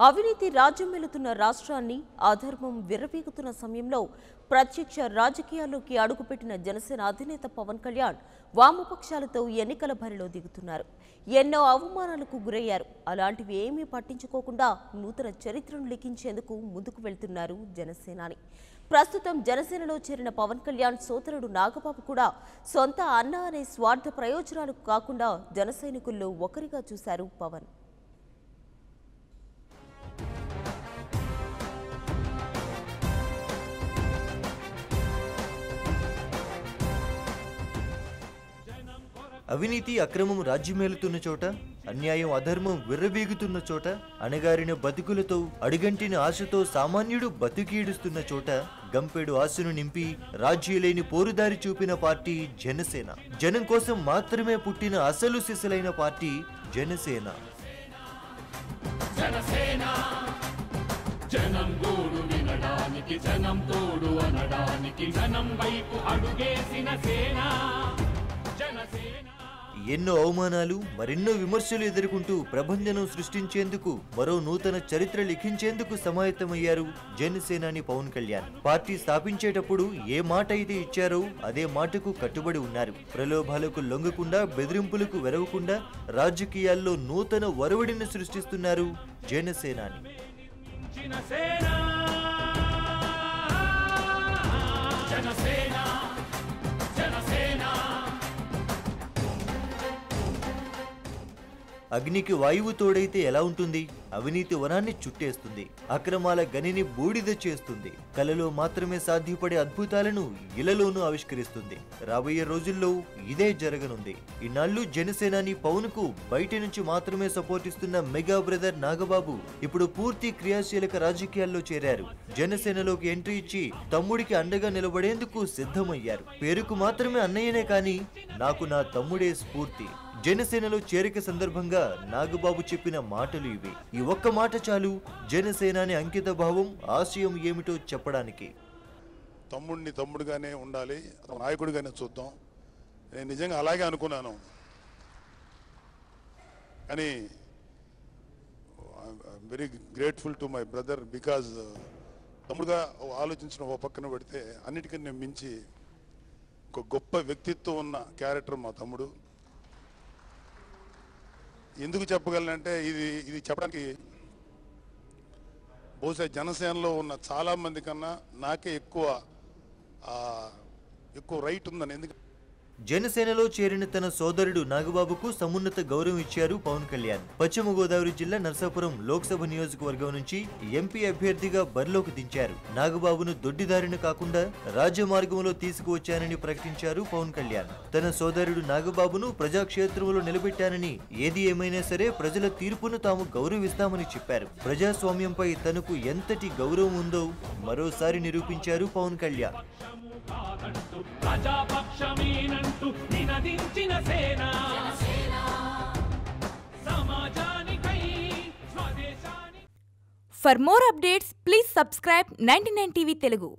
అవినీతి రాజ్యమేలుతున్న రాష్ట్రాన్ని అధర్మం విర్రవీగుతున్న సమయంలో ప్రత్యక్ష రాజకీయాల్లోకి అడుగుపెట్టిన జనసేన అధినేత పవన్ కళ్యాణ్ వామపక్షాలతో ఎన్నికల బరిలో దిగుతున్నారు. ఎన్నో అవమానాలకు గురయ్యారు. అలాంటివి ఏమీ పట్టించుకోకుండా నూతన చరిత్రను లిఖించేందుకు ముందుకు వెళ్తున్నారు జనసేనాని. ప్రస్తుతం జనసేనలో చేరిన పవన్ కళ్యాణ్ సోదరుడు నాగబాబు కూడా సొంత అన్న అనే స్వార్థ ప్రయోజనాలకు కాకుండా జన సైనికుల్లో ఒకరిగా చూశారు పవన్. అవినీతి అక్రమం రాజ్యమేలుతున్న చోట, అన్యాయం అధర్మం విర్రవీగుతున్న చోట, అణగారిన బతుకులతో అడుగంటిన ఆశతో సామాన్యుడు బతుకీడుస్తున్న చోట గంపెడు ఆశను నింపి రాజ్యలేని పోరుదారి చూపిన పార్టీ జనసేన. జనం కోసం మాత్రమే పుట్టిన అసలు సిసలైన పార్టీ జనసేన. జనం గోడు వినడానికి, జనం తోడు అనడానికి, జనం వైపు అడుగేసిన సేన జనసేన. ఎన్నో అవమానాలు, మరెన్నో విమర్శలు ఎదుర్కొంటూ ప్రభంజనం సృష్టించేందుకు, మరో నూతన చరిత్ర లిఖించేందుకు సమాయత్తమయ్యారు జనసేనాని పవన్ కళ్యాణ్. పార్టీ స్థాపించేటప్పుడు ఏ మాట అయితే ఇచ్చారో అదే మాటకు కట్టుబడి ఉన్నారు. ప్రలోభాలకు లొంగకుండా, బెదిరింపులకు వెరవకుండా రాజకీయాల్లో నూతన ఒరవడిని సృష్టిస్తున్నారు జనసేనాని. అగ్నికి వాయువు తోడైతే ఎలా ఉంటుంది? అవినీతి వనాన్ని చుట్టేస్తుంది, అక్రమాల గనిని బూడిద చేస్తుంది, కలలో మాత్రమే సాధ్యపడే అద్భుతాలను ఇళ్లలోనూ ఆవిష్కరిస్తుంది. రాబోయే రోజుల్లో ఇదే జరగనుంది. ఇన్నాళ్లు జనసేనాని పవన్ కు బయట నుంచి మాత్రమే సపోర్ట్ ఇస్తున్న మెగా బ్రదర్ నాగబాబు ఇప్పుడు పూర్తి క్రియాశీలక రాజకీయాల్లో చేరారు. జనసేనలోకి ఎంట్రీ ఇచ్చి తమ్ముడికి అండగా నిలబడేందుకు సిద్ధమయ్యారు. పేరుకు మాత్రమే అన్నయ్యనే కానీ నాకు నా తమ్ముడే స్ఫూర్తి. జనసేనలో చేరిక సందర్భంగా నాగబాబు చెప్పిన మాటలు ఇవి. ఈ ఒక్క మాట చాలు జనసేనాని అంకిత భావం, ఆశయం ఏమిటో చెప్పడానికి. తమ్ముడిని తమ్ముడుగానే ఉండాలి, నాయకుడిగానే చూద్దాం. నేను నిజంగా అలాగే అనుకున్నాను. కానీ very grateful to my brother, because తమ్ముడుగా ఆలోచించిన ఓ పక్కన పెడితే అన్నిటికన్నా మించి ఒక గొప్ప వ్యక్తిత్వం ఉన్న క్యారెక్టర్ మా తమ్ముడు. ఎందుకు చెప్పగలనంటే ఇది చెప్పడానికి బహుశా జనసేనలో ఉన్న చాలా మంది కన్నా నాకే ఎక్కువ రైట్ ఉందని. ఎందుకంటే జనసేనలో చేరిన తన సోదరుడు నాగబాబుకు సమున్నత గౌరవం ఇచ్చారు పవన్ కళ్యాణ్. పశ్చిమ గోదావరి జిల్లా నర్సాపురం లోక్సభ నియోజకవర్గం నుంచి ఎంపీ అభ్యర్థిగా బరిలోకి దించారు. నాగబాబును దొడ్డిదారిన కాకుండా రాజ్యమార్గంలో తీసుకువచ్చానని ప్రకటించారు పవన్ కళ్యాణ్. తన సోదరుడు నాగబాబును ప్రజాక్షేత్రంలో నిలబెట్టానని, ఏది ఏమైనా సరే ప్రజల తీర్పును తాము గౌరవిస్తామని చెప్పారు. ప్రజాస్వామ్యంపై తనకు ఎంతటి గౌరవం ఉందో మరోసారి నిరూపించారు Pawan Kalyan. For more updates, please subscribe 99 TV Telugu.